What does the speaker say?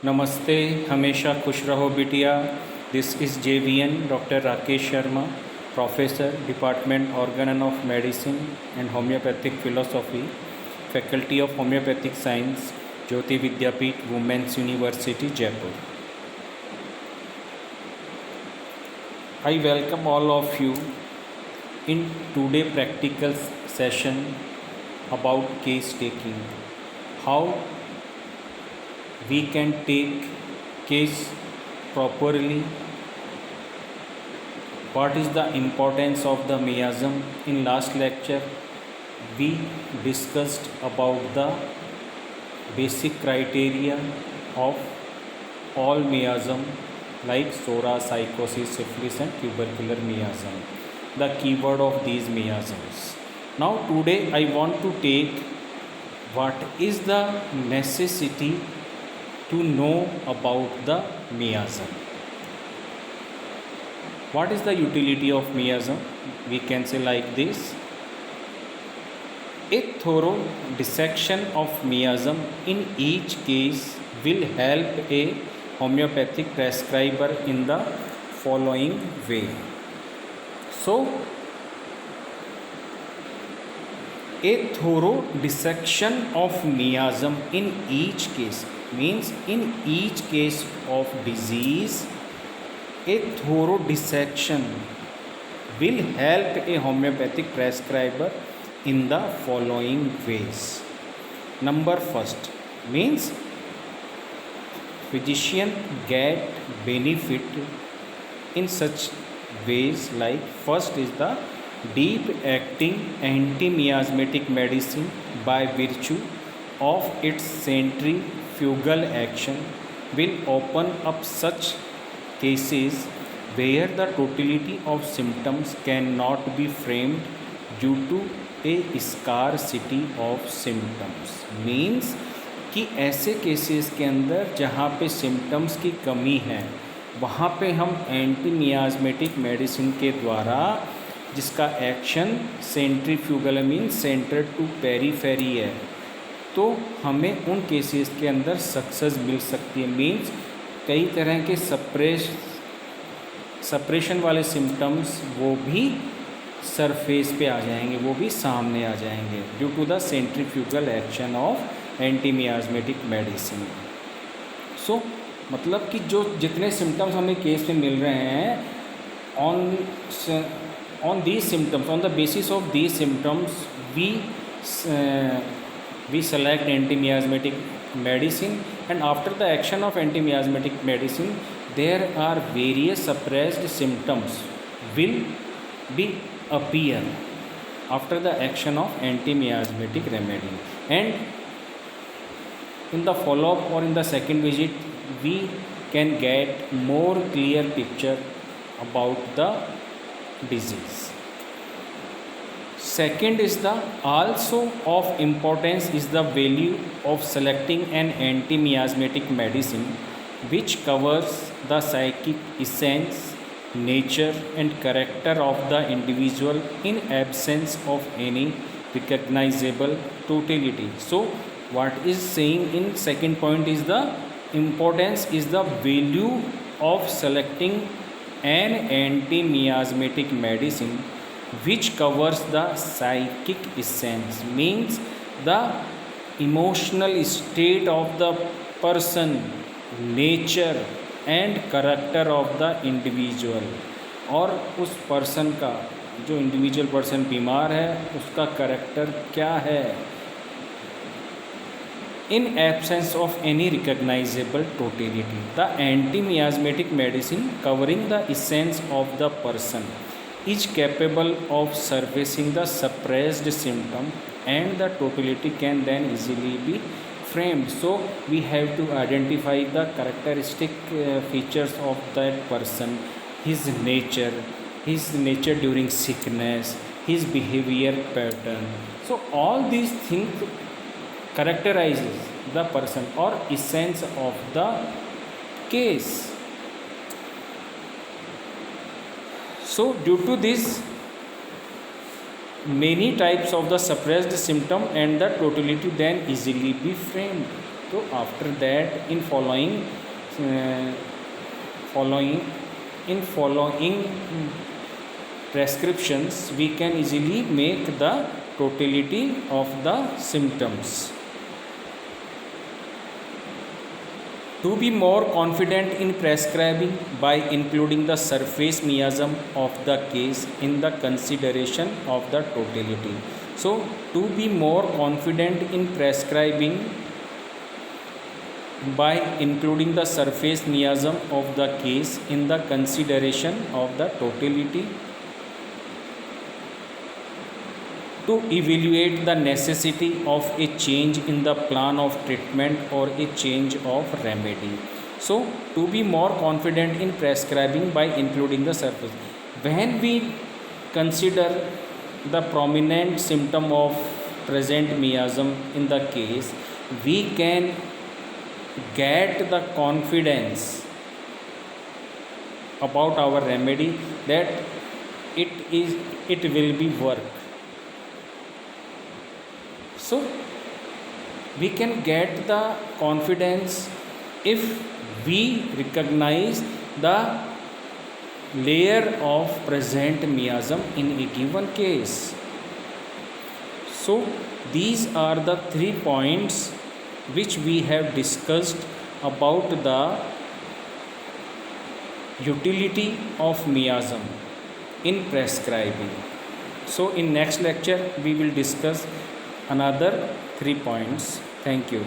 नमस्ते, हमेशा खुश रहो बिटिया। This is JVN doctor Rakesh Sharma, professor, department organon of medicine and homeopathic philosophy, faculty of homeopathic science, Jyoti Vidyapeeth, women's university, Jaipur. I welcome all of you in today practical session about case taking. How we can take case properly, what is the importance of the miasm. In last lecture we discussed about the basic criteria of all miasm like SORA, psychosis, syphilis and tubercular miasm, the keyword of these miasms. Now today I want to take what is the necessity to know about the miasm. What is the utility of miasm? We can say like this: a thorough dissection of miasm in each case will help a homeopathic prescriber in the following way. So, a thorough dissection of miasm in each case means in each case of disease, a thorough dissection will help a homeopathic prescriber in the following ways. Number first means physician get benefit in such ways like first is the deep acting anti-miasmatic medicine by virtue of its centrifugal action will open up such cases where the totality of symptoms cannot be framed due to a scarcity of symptoms. Means कि ऐसे cases के अंदर जहाँ पे symptoms की कमी है वहाँ पे हम एंटी मियाज़मेटिक मेडिसिन के द्वारा जिसका action centrifugal mean centre to periphery है, तो हमें उन केसेस के अंदर सक्सेस मिल सकती है। मीन्स कई तरह के सप्रेशन वाले सिम्टम्स वो भी सरफेस पे आ जाएंगे, वो भी सामने आ जाएंगे due to the centrifugal action of anti miasmatic medicine. So मतलब कि जो जितने सिम्टम्स हमें केस में मिल रहे हैं on these symptoms, on the basis of these symptoms we select anti-miasmatic medicine, and after the action of anti-miasmatic medicine there are various suppressed symptoms will be appear after the action of anti-miasmatic remedy, and in the follow-up or in the second visit we can get more clear picture about the disease. Second is the also of importance is the value of selecting an anti-miasmatic medicine which covers the psychic essence, nature and character of the individual in absence of any recognizable totality. So what is saying in second point is the importance is the value of selecting an anti-miasmatic medicine which covers the psychic essence, means the emotional state of the person, nature and character of the individual, और उस person का जो individual person बीमार है उसका character क्या है in absence of any recognizable totality. The anti-miasmatic medicine covering the essence of the person is capable of surfacing the suppressed symptom and the totality can then easily be framed. So we have to identify the characteristic features of that person, his nature during sickness, his behavior pattern. So all these things characterizes the person or essence of the case. So due to this many types of the suppressed symptom and the totality then easily be framed. So after that, uh, following following prescriptions, we can easily make the totality of the symptoms. To be more confident in prescribing by including the surface miasm of the case in the consideration of the totality. So, to be more confident in prescribing by including the surface miasm of the case in the consideration of the totality, to evaluate the necessity of a change in the plan of treatment or a change of remedy. So, to be more confident in prescribing by including the surface. When we consider the prominent symptom of present miasm in the case, we can get the confidence about our remedy that it will be work. So we can get the confidence if we recognize the layer of present miasm in a given case. So these are the 3 points which we have discussed about the utility of miasm in prescribing. So in next lecture we will discuss another 3 points. Thank you.